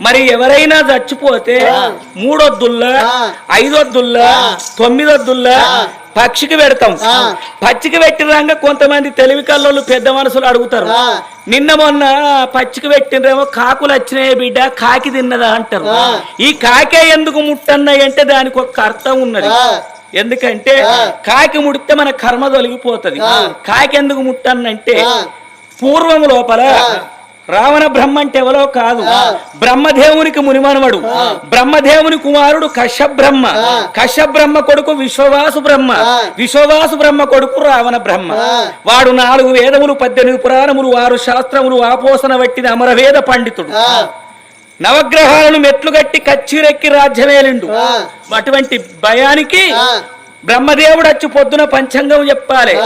మరి ఎవరైనా చచ్చిపోతే 3 వద్దుల్లా 5 వద్దుల్లా 9 వద్దుల్లా పక్షికి పెడతాం. పచ్చికి పెట్టినాక కొంతమంది తెలివి కల్లోళ్ళు పెద్ద మనసులు అడుగుతారు, నిన్న మొన్న పచ్చికి పెట్టినరేమో కాకులు వచ్చినాయి బిడ్డ కాకి తిన్నదా అంటారు. ఈ కాకే ఎందుకు ముట్టన్నాయి అంటే దానికి ఒక అర్థం ఉన్నది. ఎందుకంటే కాకి ముడితే మన కర్మ తొలగిపోతుంది. కాకి ఎందుకు ముట్టన్నంటే పూర్వం లోపల రావణ బ్రహ్మ అంటే ఎవరో కాదు, బ్రహ్మదేవునికి మునిమనవడు, బ్రహ్మదేవుని కుమారుడు కశ్యబ్రహ్మ, కశ్యబ్రహ్మ కొడుకు విశ్వవాసు బ్రహ్మ, విశ్వవాసు బ్రహ్మ కొడుకు రావణ బ్రహ్మ. వాడు 4 వేదములు 18 పురాణములు 6 శాస్త్రములు ఆపోసన పట్టిన అమరవేద పండితుడు. నవగ్రహాలను మెట్లు గట్టి కచ్చిరెక్కి రాజ్యమేలిండు. అటువంటి భయానికి బ్రహ్మదేవుడు వచ్చి పొద్దున పంచాంగం చెప్పాలి,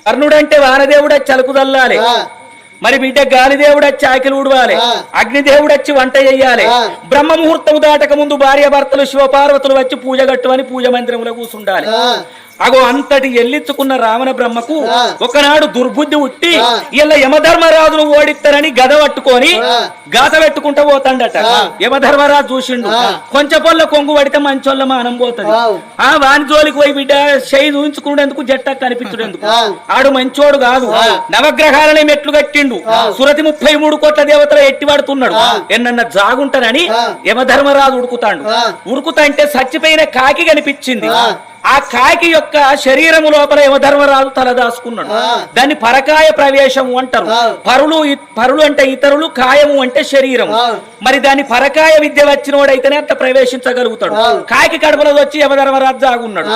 కర్ణుడంటే వానదేవుడు వచ్చి అలుకుదల్లాలి, మరి బిడ్డ గాలిదేవుడు వచ్చి ఆకిలు ఊడవాలి, అగ్నిదేవుడు వచ్చి వంట చెయ్యాలి, బ్రహ్మ ముహూర్తం దాటక ముందు భార్య భర్తలు శివపార్వతులు వచ్చి పూజ కట్టువని పూజ మందిరంలో కూర్చుండాలి. అగో అంతటి ఎల్లించుకున్న రావణ బ్రహ్మకు ఒకనాడు దుర్బుద్ధి ఉట్టి ఇలా యమధర్మరాజును ఓడిస్తారని గద పట్టుకొని గాత పెట్టుకుంటా పోతాడట. యమధర్మరాజు చూసిండు, కొంచెం పొల్ల కొంగు పడితే మంచోళ్ళ మానం పోతుంది, వాని జోలికి పోయి బిడ్డ చేయి చూయించుకునేందుకు జట్ట కనిపించుడేందుకు, ఆడు మంచోడు కాదు. నవగ్రహాలని మెట్లు కట్టిండు, సురతి 33 కోట్ల దేవతలు ఎట్టి పడుతున్నాడు, ఎన్నన్న జాగుంటానని యమధర్మరాజు ఉడుకుతాడు. ఉరుకుతా అంటే చచ్చిపోయిన కాకి కనిపించింది. ఆ కాకి యొక్క శరీరము లోపల యమధర్మరాజు తలదాసుకున్నాడు. దాన్ని పరకాయ ప్రవేశము అంటారు. పరులు అంటే ఇతరులు, కాయము అంటే శరీరము. మరి దాన్ని పరకాయ విద్య వచ్చినోడైతేనే అట్లా ప్రవేశించగలుగుతాడు. కాకి కడపలో వచ్చి యమధర్మరాజు జాగున్నాడు.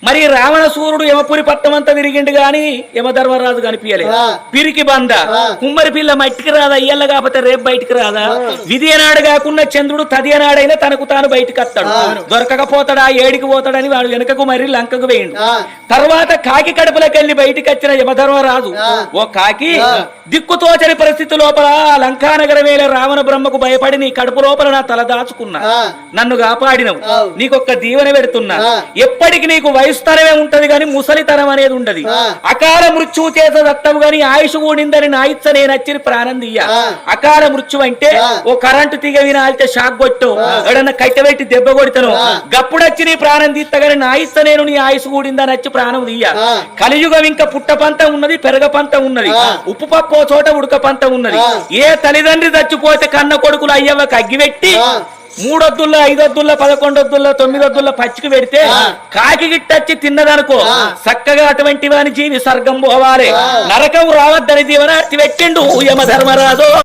మరి రావణ సూర్యుడు యమపురి పట్టం అంతా తిరిగిండు గాని యమధర్మరాజు కనిపించలే. పిరికి బంద కుమ్మరి పిల్ల మట్టికి రాదా, ఇయ్యల్ల కాకపోతే రేపు బయటికి రాదా, విధి అనాడు కాకుండా చంద్రుడు తది అనాడైనా తనకు తాను బయటకు వస్తాడు, దొరకకపోతాడా ఏడికి పోతాడని వాడు వెనకకు మరి లంకకు వేయండు. తర్వాత కాకి కడుపులోకి వెళ్లి బయటికి వచ్చిన యమధర్మరాజు, ఓ కాకి దిక్కుతోచని పరిస్థితి లోపల లంకానగరం వేళ రావణ బ్రహ్మకు భయపడి నీ కడుపు లోపల నా తల దాచుకున్నా, నన్ను కాపాడినవు, నీకొక్క దీవెన పెడుతున్నా, ఎప్పటికి నీకు వయస్తరమే ఉంటది గాని ముసలితనం అనేది ఉండదు, అకాల మృత్యువు చేత దత్తవు గాని ఆయుష్ కూడిందని నా ఇచ్చ నేను వచ్చి ప్రాణం తీయ. అకాల మృత్యు అంటే ఓ కరెంటు తీగ వినాలితే షాక్ కొట్టు, ఎవడన్నా కట్టెబెట్టి దెబ్బ కొడతాను, గప్పుడొచ్చి నీ ప్రాణం తీస్తగాని నా ఇచ్చ నేను నీ ఆయుష్ కూడిందని వచ్చి ప్రాణం తీయ. కలియుగం ఇంకా పుట్ట పంత ఉన్నది, పెరగ పంత ఉన్నది, ఉప్పు పప్పు చోట ఉడక పంత ఉన్నది. ఏ తల్లిదండ్రి చచ్చిపోతే కన్న కొడుకులు అయ్యవ్వకి అగ్గిపెట్టి 3 వద్దుల్లో 5 వద్దుల్లో 11 వద్దుల్లో 9 వద్దుల్లో పచ్చికి పెడితే కాకి గిట్టచ్చి తిన్నదనుకో చక్కగా అటువంటి వాని జీవి స్వర్గం పోవాలి, నరకం రావద్దని దీవెన పెట్టిండు యమధర్మరాజు.